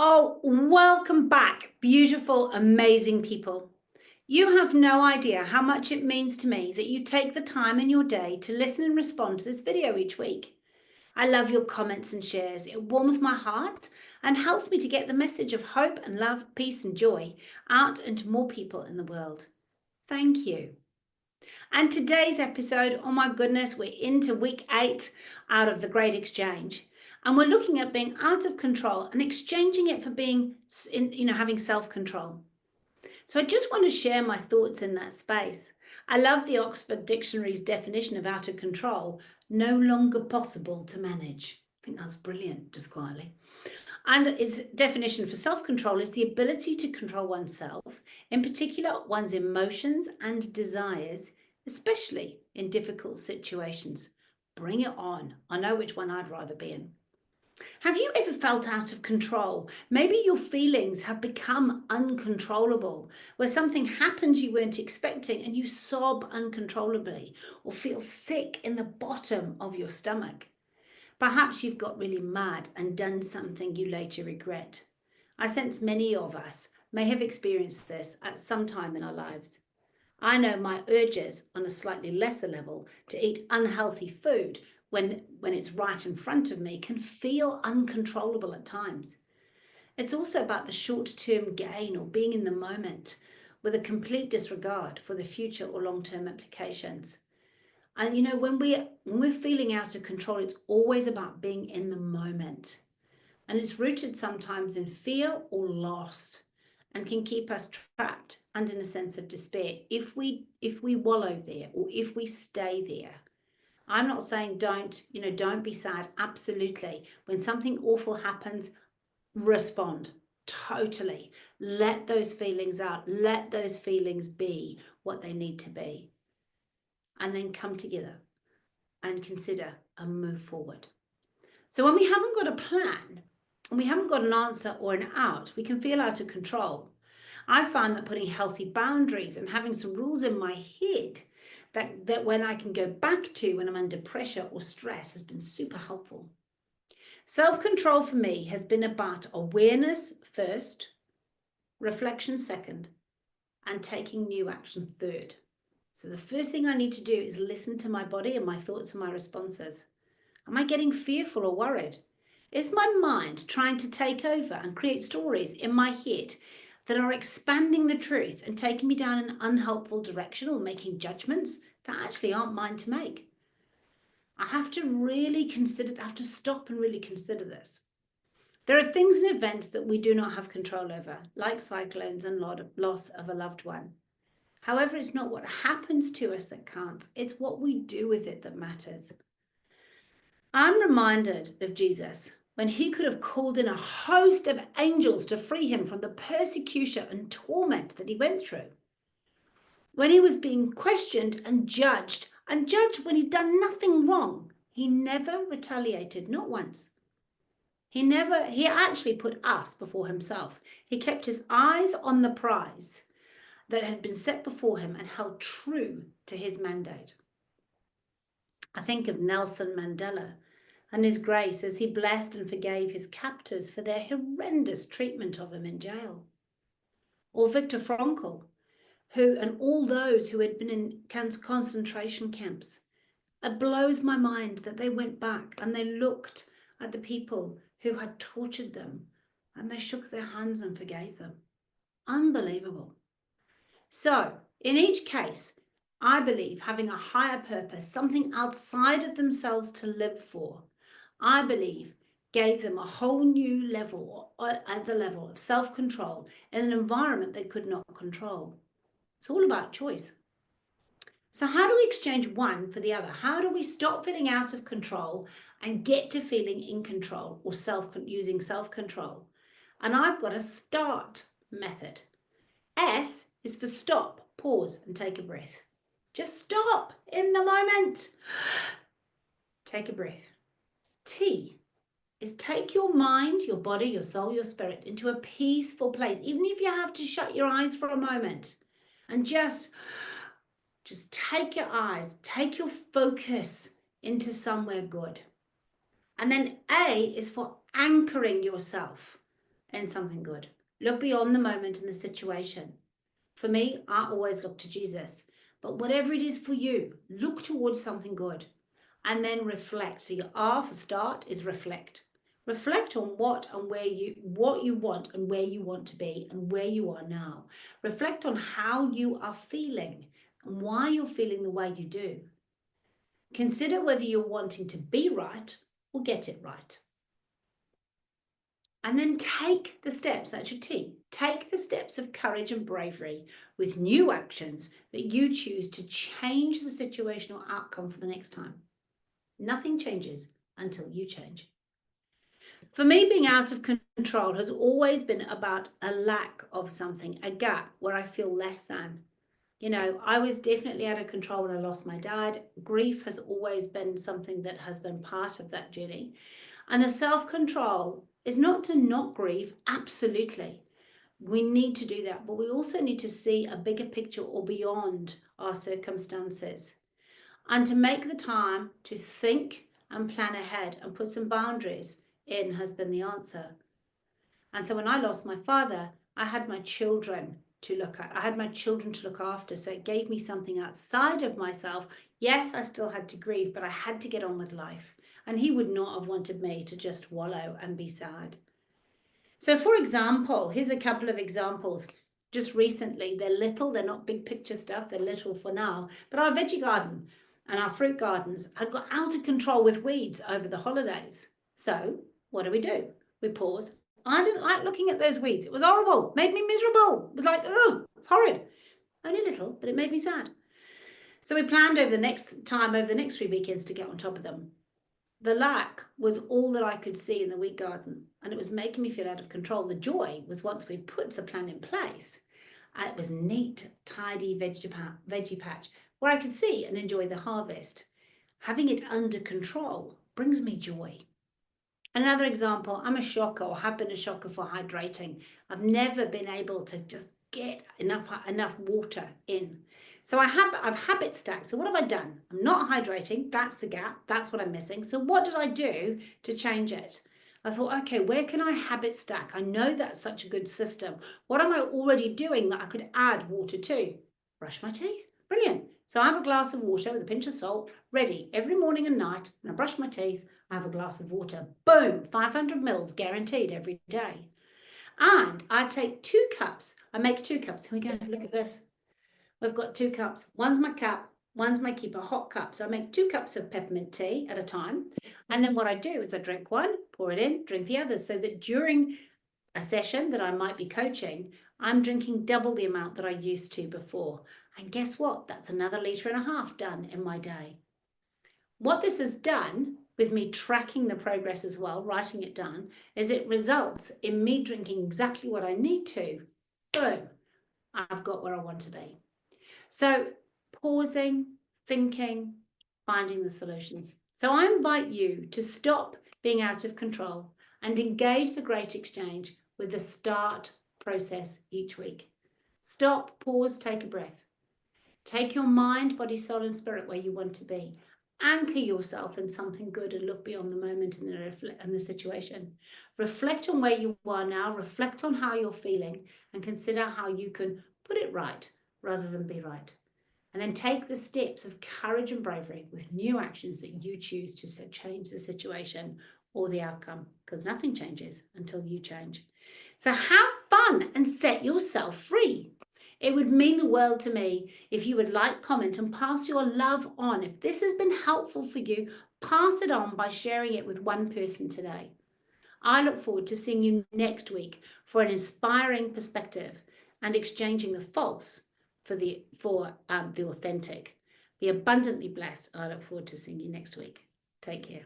Oh, welcome back, beautiful, amazing people. You have no idea how much it means to me that you take the time in your day to listen and respond to this video each week. I love your comments and shares. It warms my heart and helps me to get the message of hope and love, peace and joy out into more people in the world. Thank you. And today's episode, oh my goodness, we're into week 8 out of the Great Exchange. And we're looking at being out of control and exchanging it for being, having self-control. So I just want to share my thoughts in that space. I love the Oxford Dictionary's definition of out of control, no longer possible to manage. I think that's brilliant, just quietly. And its definition for self-control is the ability to control oneself, in particular one's emotions and desires, especially in difficult situations. Bring it on. I know which one I'd rather be in. Have you ever felt out of control? Maybe your feelings have become uncontrollable, where something happens you weren't expecting and you sob uncontrollably or feel sick in the bottom of your stomach. Perhaps you've got really mad and done something you later regret. I sense many of us may have experienced this at some time in our lives. I know my urges on a slightly lesser level to eat unhealthy food when it's right in front of me can feel uncontrollable at times. It's also about the short-term gain or being in the moment with a complete disregard for the future or long-term implications. And when we're feeling out of control, it's always about being in the moment. And it's rooted sometimes in fear or loss and can keep us trapped and in a sense of despair if we wallow there or if we stay there. I'm not saying don't be sad. Absolutely. When something awful happens, respond. Totally. Let those feelings out. Let those feelings be what they need to be. And then come together and consider a move forward. So when we haven't got a plan and we haven't got an answer or an out, we can feel out of control. I find that putting healthy boundaries and having some rules in my head that when I can go back to when I'm under pressure or stress has been super helpful. Self-control for me has been about awareness first, reflection second, and taking new action third. So the first thing I need to do is listen to my body and my thoughts and my responses. Am I getting fearful or worried? Is my mind trying to take over and create stories in my head that are expanding the truth and taking me down an unhelpful direction or making judgments that actually aren't mine to make? I have to stop and really consider this. There are things and events that we do not have control over, like cyclones and loss of a loved one. However, it's not what happens to us that counts, it's what we do with it that matters. I'm reminded of Jesus when he could have called in a host of angels to free him from the persecution and torment that he went through. When he was being questioned and judged when he'd done nothing wrong, he never retaliated, not once. He actually put us before himself. He kept his eyes on the prize that had been set before him and held true to his mandate. I think of Nelson Mandela and his grace as he blessed and forgave his captors for their horrendous treatment of him in jail. Or Viktor Frankl, and all those who had been in concentration camps. It blows my mind that they went back and they looked at the people who had tortured them and they shook their hands and forgave them. Unbelievable. So, in each case, I believe having a higher purpose, something outside of themselves to live for, I believe gave them a whole new level, at the level of self-control in an environment they could not control. It's all about choice. So how do we exchange one for the other? How do we stop feeling out of control and get to feeling in control or using self-control? And I've got a START method. S is for stop, pause, and take a breath. Just stop in the moment. Take a breath. T is take your mind, your body, your soul, your spirit into a peaceful place, even if you have to shut your eyes for a moment and just take your eyes, take your focus into somewhere good. And then A is for anchoring yourself in something good. Look beyond the moment and the situation. For me, I always look to Jesus. But whatever it is for you, look towards something good and then reflect. So your R for start is reflect. Reflect on what you want and where you want to be and where you are now. Reflect on how you are feeling and why you're feeling the way you do. Consider whether you're wanting to be right or get it right. And then take the steps, that's your T. Take the steps of courage and bravery with new actions that you choose to change the situational outcome for the next time. Nothing changes until you change. For me, being out of control has always been about a lack of something, a gap where I feel less than. You know, I was definitely out of control when I lost my dad. Grief has always been something that has been part of that journey. And the self-control is not to not grieve, absolutely. We need to do that, but we also need to see a bigger picture or beyond our circumstances. And to make the time to think and plan ahead and put some boundaries in has been the answer. And so when I lost my father, I had my children to look at. I had my children to look after. So it gave me something outside of myself. Yes, I still had to grieve, but I had to get on with life. And he would not have wanted me to just wallow and be sad. So for example, here's a couple of examples. Just recently, they're little, they're not big picture stuff, they're little for now, but our veggie garden and our fruit gardens had got out of control with weeds over the holidays. So what do? We pause. I didn't like looking at those weeds. It was horrible, made me miserable. It was like, oh, it's horrid. Only little, but it made me sad. So we planned over the next 3 weekends to get on top of them. The lack was all that I could see in the wheat garden, and it was making me feel out of control. The joy was once we put the plan in place, it was neat, tidy veggie patch where I could see and enjoy the harvest. Having it under control brings me joy. Another example, I'm a shocker or have been a shocker for hydrating. I've never been able to just get enough water in. So I've habit stacked. So what have I done? I'm not hydrating. That's the gap. That's what I'm missing. So what did I do to change it? I thought, okay, where can I habit stack? I know that's such a good system. What am I already doing that I could add water to? Brush my teeth. Brilliant. So I have a glass of water with a pinch of salt ready every morning and night. And I brush my teeth. I have a glass of water. Boom, 500 mils guaranteed every day. And I take 2 cups. I make 2 cups. Here we go. Look at this. We've got 2 cups. One's my cup. One's my keeper hot cup. So I make 2 cups of peppermint tea at a time. And then what I do is I drink one, pour it in, drink the other. So that during a session that I might be coaching, I'm drinking double the amount that I used to before. And guess what? That's another 1.5 litres done in my day. What this has done with me tracking the progress as well, writing it down, is it results in me drinking exactly what I need to. Boom, I've got where I want to be. So pausing, thinking, finding the solutions. So I invite you to stop being out of control and engage the great exchange with the start process each week. Stop, pause, take a breath. Take your mind, body, soul, and spirit where you want to be. Anchor yourself in something good and look beyond the moment and the situation. Reflect on where you are now, reflect on how you're feeling, and consider how you can put it right rather than be right. And then take the steps of courage and bravery with new actions that you choose to change the situation or the outcome, because nothing changes until you change. So have fun and set yourself free. It would mean the world to me if you would like, comment, and pass your love on. If this has been helpful for you, pass it on by sharing it with one person today. I look forward to seeing you next week for an inspiring perspective and exchanging the false for the authentic. Be abundantly blessed. I look forward to seeing you next week. Take care.